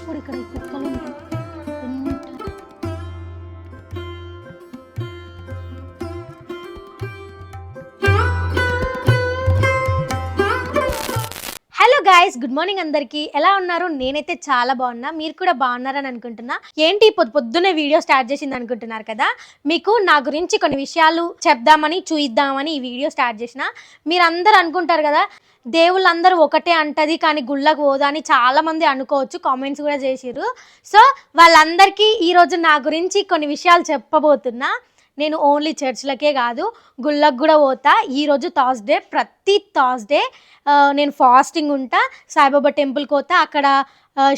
ఎప్పుడు ఇక్కడ కుక్కలు ఉంటాయి. హలో గైస్, గుడ్ మార్నింగ్ అందరికీ. ఎలా ఉన్నారు? నేనైతే చాలా బాగున్నా, మీరు కూడా బాగున్నారని అనుకుంటున్నా. ఏంటి పొద్దున్నే వీడియో స్టార్ట్ చేసింది అనుకుంటున్నారు కదా. మీకు నా గురించి కొన్ని విషయాలు చెప్దామని చూయిద్దామని ఈ వీడియో స్టార్ట్ చేసిన. మీరందరూ అనుకుంటారు కదా దేవుళ్ళందరూ ఒకటే అంటది కానీ గుళ్ళకు పోదా అని చాలా మంది అనుకోవచ్చు, కామెంట్స్ కూడా చేసిర్రు. సో వాళ్ళందరికీ ఈరోజు నా గురించి కొన్ని విషయాలు చెప్పబోతున్నా. నేను ఓన్లీ చర్చ్లకే కాదు గుళ్ళకు కూడా పోతా. ఈరోజు థర్స్డే, ప్రతి థర్స్డే నేను ఫాస్టింగ్ ఉంటా. సాయిబాబా టెంపుల్కి పోతా. అక్కడ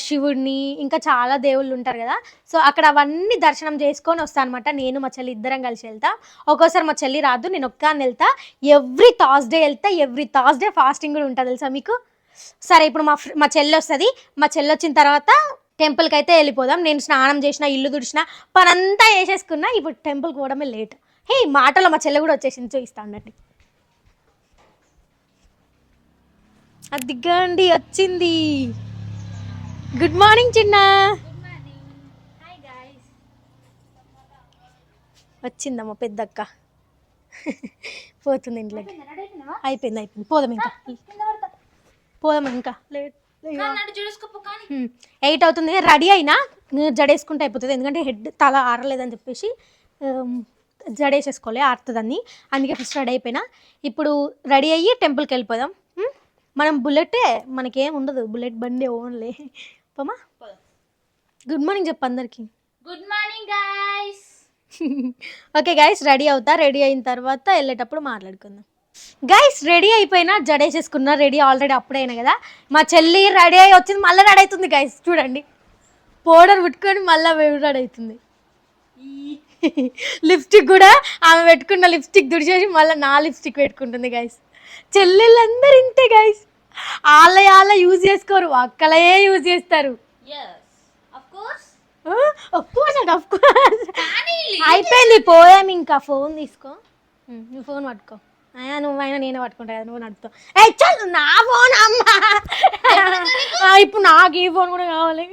శివుడిని ఇంకా చాలా దేవుళ్ళు ఉంటారు కదా, సో అక్కడ అవన్నీ దర్శనం చేసుకొని వస్తాను అనమాట. నేను మా చెల్లి ఇద్దరం కలిసి వెళ్తా. ఒక్కోసారి మా చెల్లి రాదు, నేను ఒక్కదాన్ని వెళ్తా. ఎవ్రీ థర్స్డే వెళ్తా. ఎవ్రీ థర్స్డే ఫాస్టింగ్ కూడా ఉంటుంది తెలుసా మీకు. సరే, ఇప్పుడు మా చెల్లి వస్తుంది. మా చెల్లి వచ్చిన తర్వాత టెంపుల్కి అయితే వెళ్ళిపోదాం. నేను స్నానం చేసిన, ఇల్లు తుడిచిన, పనంతా వేసేసుకున్నా. ఇప్పుడు టెంపుల్కి పోవడమే లేట్. హే, మాటలో మా చెల్లి కూడా వచ్చేసింది, చూపిస్తా అన్నట్టు. అది దిగ్గండి, వచ్చింది. గుడ్ మార్నింగ్ చిన్న. వచ్చిందమ్మా పెద్దక్క. పోతుంది ఇంట్లోకి. అయిపోయింది. పోదాం ఇంకా లేట్. 8 అవుతుంది. రెడీ అయినా జడేసుకుంటే అయిపోతుంది, ఎందుకంటే తల ఆరలేదని చెప్పేసి జడేసేసుకోలే, ఆరుతుందని. అందుకే ఫస్ట్ రెడీ అయిపోయినా. ఇప్పుడు రెడీ అయ్యి టెంపుల్కి వెళ్ళిపోదాం. మనం బుల్లెటే, మనకేం ఉండదు, బుల్లెట్ బండి ఓన్లీ. పోమా. గుడ్ మార్నింగ్ చెప్పు అందరికి. Good morning guys. Okay guys, ready అవుతా. రెడీ అయిన తర్వాత వెళ్ళేటప్పుడు మాట్లాడుకుందాం. గైస్ రెడీ అయిపోయినా, జడేసేసుకున్నా. రెడీ ఆల్రెడీ అప్పుడైనా కదా. మా చెల్లి రెడీ అయ్యి వచ్చింది, మళ్ళీ రెడీ అవుతుంది గైస్. చూడండి, పౌడర్ పెట్టుకొని మళ్ళీ రెడీ అవుతుంది. లిప్స్టిక్ కూడా ఆమె పెట్టుకున్న లిప్స్టిక్ దుడిచేసి మళ్ళీ నా లిప్స్టిక్ పెట్టుకుంటుంది గైస్. చెల్లెళ్ళందరూ ఇంతే గైస్, వాళ్ళ యూజ్ చేసుకోరు, అక్కలే యూజ్ చేస్తారు. అయిపోయింది, పోయాం ఇంకా. ఫోన్ తీసుకో, నువ్వు ఫోన్ పట్టుకో. నువ్వైనా నేనే పట్టుకుంటా కదా, నువ్వు నడుపుతావు. నా ఫోన్ అమ్మా, ఇప్పుడు నాకు ఈ ఫోన్ కూడా కావాలి.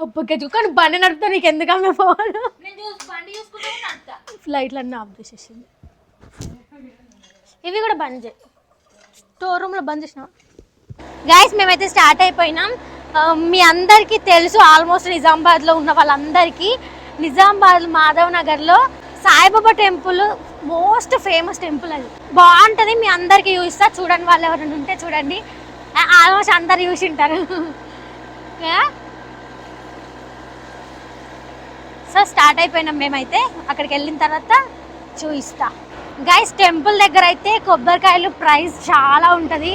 ఒప్పకే కానీ బండి నడుపుతా, నీకు ఎందుకమ్మా ఫోన్. ఫ్లైట్లు అన్నీ ఆఫ్ చేసేసింది. ఇవి కూడా బంద్ చేయి, స్టోర్ రూమ్లో బంద్ చేసినాం. గైస్ మేమైతే స్టార్ట్ అయిపోయినాం. మీ అందరికీ తెలుసు, ఆల్మోస్ట్ నిజామాబాద్లో ఉన్న వాళ్ళందరికీ, నిజామాబాద్ మాధవ్ నగర్లో Saibaba temple most famous temple. అది బాగుంటుంది, మీ అందరికీ చూపిస్తా. చూడండి, వాళ్ళు ఎవరైనా ఉంటే చూడండి. ఆల్మోస్ట్ అందరు చూసి ఉంటారు. సో స్టార్ట్ అయిపోయినాం మేమైతే. అక్కడికి వెళ్ళిన తర్వాత చూపిస్తా. గైస్ టెంపుల్ దగ్గర అయితే కొబ్బరికాయలు ప్రైస్ చాలా ఉంటుంది.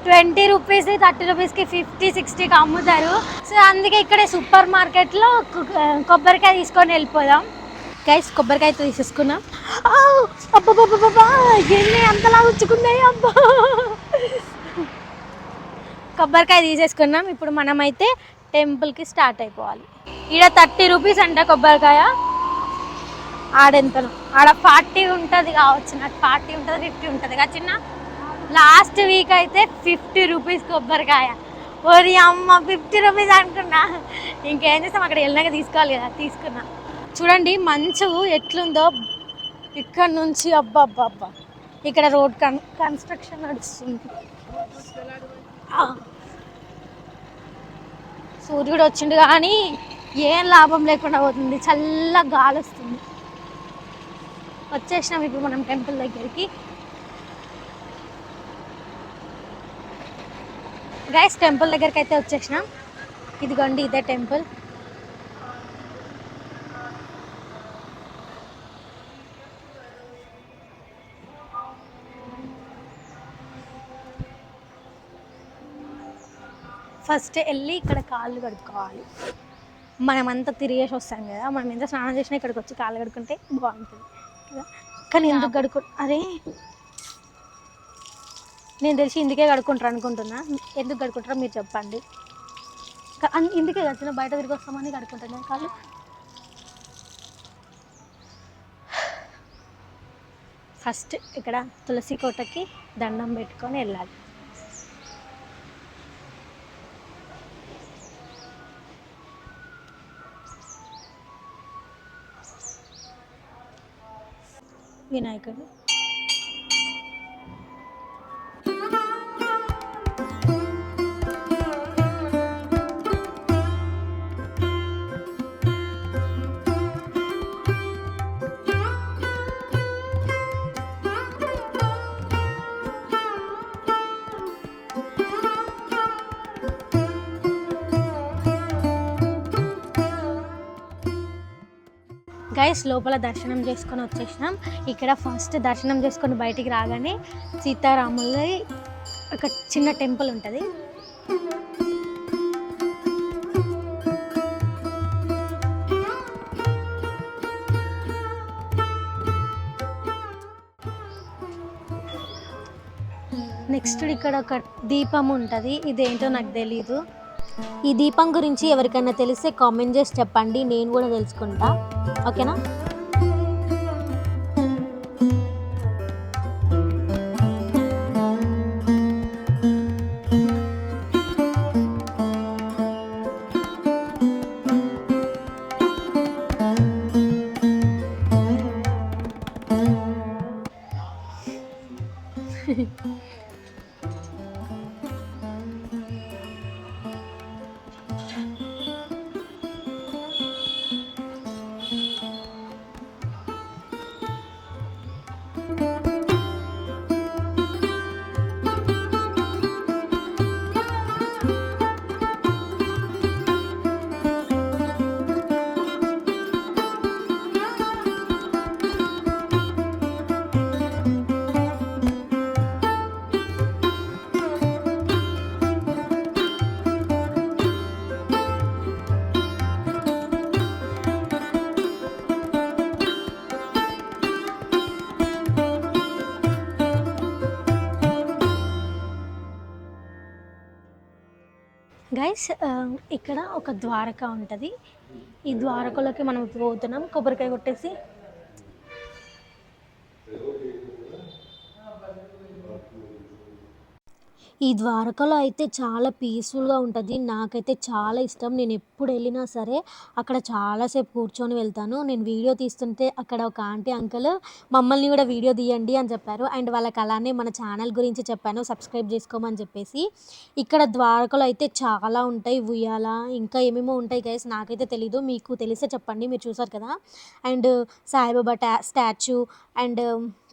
20 రూపీస్, 30 రూపీస్కి 50, 60కి అమ్ముతారు. సో అందుకే ఇక్కడే సూపర్ మార్కెట్లో కొబ్బరికాయ తీసుకొని వెళ్ళిపోదాం. గైస్ కొబ్బరికాయ తీసేసుకున్నాం. అబ్బాబ్బాబ్బా, ఎన్ని అంతలా ఉంచుకున్నాయి అబ్బా. కొబ్బరికాయ తీసేసుకున్నాం. ఇప్పుడు మనమైతే టెంపుల్కి స్టార్ట్ అయిపోవాలి. ఈడ 30 రూపీస్ అంట కొబ్బరికాయ. ఆడెంతను, ఆడ 40 ఉంటుంది కావచ్చు. నాకు 40 ఉంటుంది, 50 ఉంటుంది కదా చిన్న. లాస్ట్ వీక్ అయితే 50 రూపీస్ కొబ్బరికాయ. ఓరి అమ్మ, 50 రూపీస్ అనుకున్నా. ఇంకేం చేస్తాం, అక్కడ వెళ్ళినాక తీసుకోవాలి కదా, తీసుకున్నా. చూడండి మంచు ఎట్లుందో ఇక్కడ నుంచి. అబ్బా అబ్బా అబ్బా, ఇక్కడ రోడ్ కన్స్ట్రక్షన్ నడుస్తుంది. సూర్యుడు వచ్చిండు కానీ ఏం లాభం లేకుండా పోతుంది, చల్ల గాలి వస్తుంది. వచ్చేసినాం ఇప్పుడు మనం టెంపుల్ దగ్గరికి. గైస్ టెంపుల్ దగ్గరికి అయితే వచ్చేసినాం. ఇదిగోండి, ఇదే టెంపుల్. ఫస్ట్ వెళ్ళి ఇక్కడ కాళ్ళు కడుక్కోవాలి. మనమంతా తిరిగేసి వస్తాం కదా, మనం ఎంత స్నానం చేసినా ఇక్కడికి వచ్చి కాళ్ళు కడుక్కుంటే బాగుంటుంది కదా. కానీ ఎందుకు అరే నేను తెలిసి ఇందుకే కడుక్కుంటారు అనుకుంటున్నా. ఎందుకు కడుక్కుంటారో మీరు చెప్పండి. ఇందుకే కదా బయట తిరిగి వస్తామని కడుక్కుంటాను కాళ్ళు. ఫస్ట్ ఇక్కడ తులసి కోటకి దండం పెట్టుకొని వెళ్ళాలి. వినాయకుడు. గైస్ లోపల దర్శనం చేసుకొని వచ్చేసినాం. ఇక్కడ ఫస్ట్ దర్శనం చేసుకొని బయటికి రాగానే సీతారాములది ఒక చిన్న టెంపుల్ ఉంటుంది. నెక్స్ట్ ఇక్కడ ఒక దీపం ఉంటుంది. ఇదేంటో నాకు తెలీదు. ఈ దీపం గురించి ఎవరికైనా తెలిస్తే కామెంట్ చేసి చెప్పండి, నేను కూడా తెలుసుకుంటా. ఓకేనా? గైస్ ఇక్కడ ఒక ద్వారక ఉంటుంది. ఈ ద్వారకలోకి మనం పోతున్నాం. కొబ్బరికాయ కొట్టేసి ఈ ద్వారకలో అయితే చాలా పీస్ఫుల్గా ఉంటుంది. నాకైతే చాలా ఇష్టం. నేను ఎప్పుడు వెళ్ళినా సరే అక్కడ చాలాసేపు కూర్చొని వెళ్తాను. నేను వీడియో తీస్తుంటే అక్కడ ఒక ఆంటీ అంకుల్ మమ్మల్ని కూడా వీడియో తీయండి అని చెప్పారు. అండ్ వాళ్ళకి అలానే మన ఛానల్ గురించి చెప్పాను, సబ్స్క్రైబ్ చేసుకోమని చెప్పేసి. ఇక్కడ ద్వారకలో అయితే చాలా ఉంటాయి. ఉయ్యాల ఇంకా ఏమేమో ఉంటాయి గైస్, నాకైతే తెలీదు. మీకు తెలిస్తే చెప్పండి, మీరు చూసారు కదా. అండ్ సాయిబాబా స్టాచ్యూ అండ్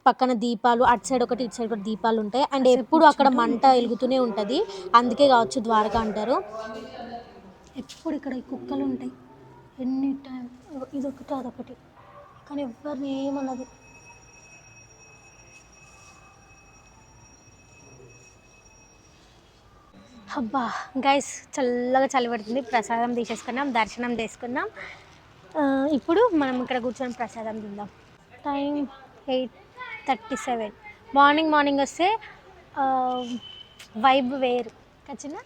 పక్కన దీపాలు, అటు సైడ్ ఒకటి ఇటు సైడ్ ఒకటి దీపాలు ఉంటాయి. అండ్ ఎప్పుడు అక్కడ మంట వెలుగుతూనే ఉంటుంది. అందుకే కావచ్చు ద్వారక అంటారు. ఎప్పుడు ఇక్కడ ఈ కుక్కలు ఉంటాయి ఎనీ టైం. ఇదొకటి అదొకటి, కానీ ఎవరిని ఏమన్నది. అబ్బా గైస్ చల్లగా చలి పడుతుంది. ప్రసాదం తీసేసుకున్నాం, దర్శనం చేసుకున్నాం. ఇప్పుడు మనం ఇక్కడ కూర్చొని ప్రసాదం తిందాం. టైం 8:37. మార్నింగ్ వస్తే వైబ్ వేరు. ఖచ్చితంగా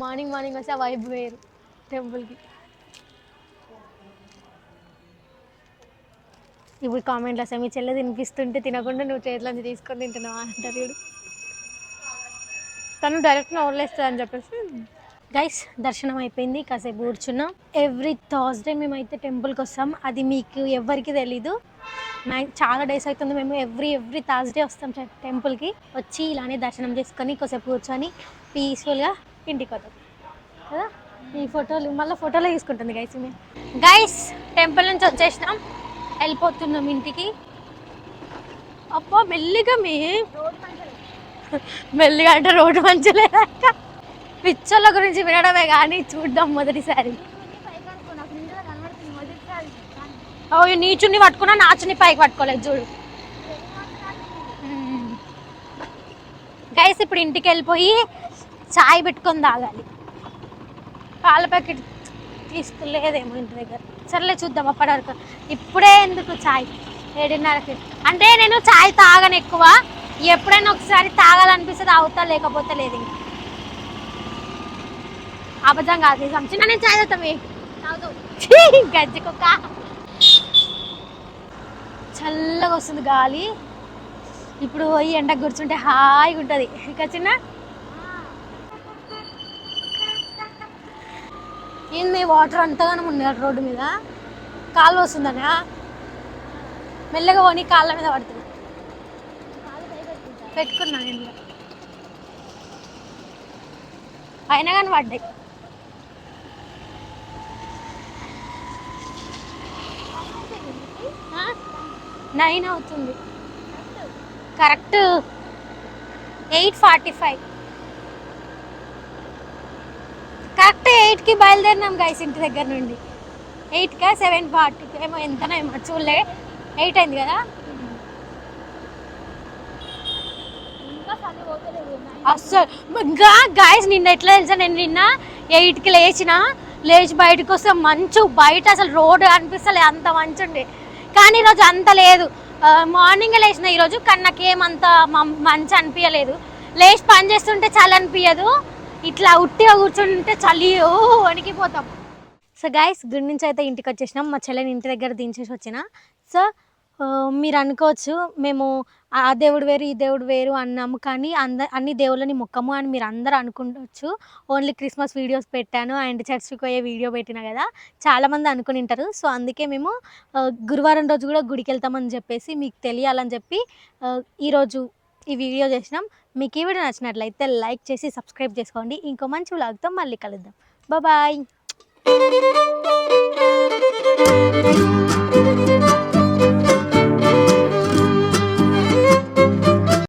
మార్నింగ్ వస్తే ఆ వైబ్ వేరు టెంపుల్కి. ఇప్పుడు కామెంట్లో వస్తాయి, మీ చెల్లె తినిపిస్తుంటే తినకుండా నువ్వు చేతిలోంచి తీసుకొని తింటున్నావా అంటారు. చూడు, తను డైరెక్ట్గా వదిలేస్తుంది అని చెప్పేసి. గైస్ దర్శనం అయిపోయింది, కాసేపు కూర్చున్నాం. ఎవ్రీ థర్స్డే మేమైతే టెంపుల్కి వస్తాం. అది మీకు ఎవరికి తెలీదు. చాలా డేస్ అవుతుంది. మేము ఎవ్రీ థర్స్డే వస్తాం టెంపుల్కి. వచ్చి ఇలానే దర్శనం చేసుకొని కాసేపు కూర్చొని పీస్ఫుల్గా ఇంటికి వద్దాం కదా. ఈ ఫోటోలు మళ్ళీ ఫోటోలో తీసుకుంటుంది గైస్. మేము గైస్ టెంపుల్ నుంచి వచ్చేసినాం, వెళ్ళిపోతున్నాం ఇంటికి. అబ్బా మెల్లిగా మెల్లిగా అంటే రోడ్డు మంచిలేక పిచ్చోళ్ళ గురించి వినడమే కానీ చూద్దాం మొదటిసారి. ఓ నీ చున్ని పట్టుకున్నా, నా చున్ని పైకి పట్టుకోలేదు చూడు. గైస్ ఇప్పుడు ఇంటికి వెళ్ళిపోయి చాయ్ పెట్టుకొని తాగాలి. పాల ప్యాకెట్ తీసుకులేదేమో ఇంటి దగ్గర. సర్లే చూద్దాం అప్పటి వరకు. ఇప్పుడే ఎందుకు చాయ్ 7:30కి. అంటే నేను చాయ్ తాగను ఎక్కువ, ఎప్పుడైనా ఒకసారి తాగాలనిపిస్తే తాగుతా, లేకపోతే లేదు. ఇంకా అబద్ధం కాదు, చిన్న నేను చాయ్ తాగుతాం. గజ్జి కుక్క. చల్లగా వస్తుంది గాలి. ఇప్పుడు పోయి ఎండకు కూర్చుంటే హాయిగా ఉంటుంది. ఇక చిన్న ఏంది వాటర్ అంతగానో ఉంది రోడ్డు మీద. కాలు వస్తుందనా మెల్లగా పోనీ కాళ్ళ మీద పడుతుంది. పెట్టుకున్నా ఇంట్లో అయినా కానీ పడ్డాయి. ఆ? 9 అవుతుంది కరెక్ట్. 8:45 కరెక్ట్ 8కి బయలుదేరినాం గైస్ ఇంటి దగ్గర నుండి. 8కా 7:40 ఏమో ఎంతనో ఏమో చూడలే. 8 అయింది కదా. అస్సలు ఇంకా గాయస్ నిన్న ఎట్లా తెలుసా, నేను నిన్న 8కి లేచి బయటకు వస్తే మంచు బయట అసలు రోడ్డు అనిపిస్తలే, అంత మంచు ఉండే. కానీ ఈరోజు అంత లేదు. మార్నింగ్ లేచిన ఈరోజు కానీ నాకేమంత మంచి అనిపించలేదు. లేచి పని చేస్తుంటే చలి అనిపించదు, ఇట్లా ఉట్టిగా కూర్చుంటే చలి వణికిపోతాం. సో గైస్ గుడి నుంచి అయితే ఇంటికి వచ్చేసినాం. మా చెల్లెని ఇంటి దగ్గర దించేసి వచ్చిన. సో మీరు అనుకోవచ్చు మేము ఆ దేవుడు వేరు ఈ దేవుడు వేరు అన్నాము, కానీ అన్ని దేవుళ్ళని మొక్కము అని మీరు అందరూ అనుకుంటవచ్చు. ఓన్లీ క్రిస్మస్ వీడియోస్ పెట్టాను అండ్ చర్చ్కి పోయే వీడియో పెట్టినా కదా, చాలామంది అనుకుని ఉంటారు. సో అందుకే మేము గురువారం రోజు కూడా గుడికి వెళ్తామని చెప్పేసి మీకు తెలియాలని చెప్పి ఈరోజు ఈ వీడియో చేసినాం. మీకు ఈ వీడియో నచ్చినట్లయితే లైక్ చేసి సబ్స్క్రైబ్ చేసుకోండి. ఇంకో మంచి వ్లాగ్తో మళ్ళీ కలుద్దాం. బాయ్.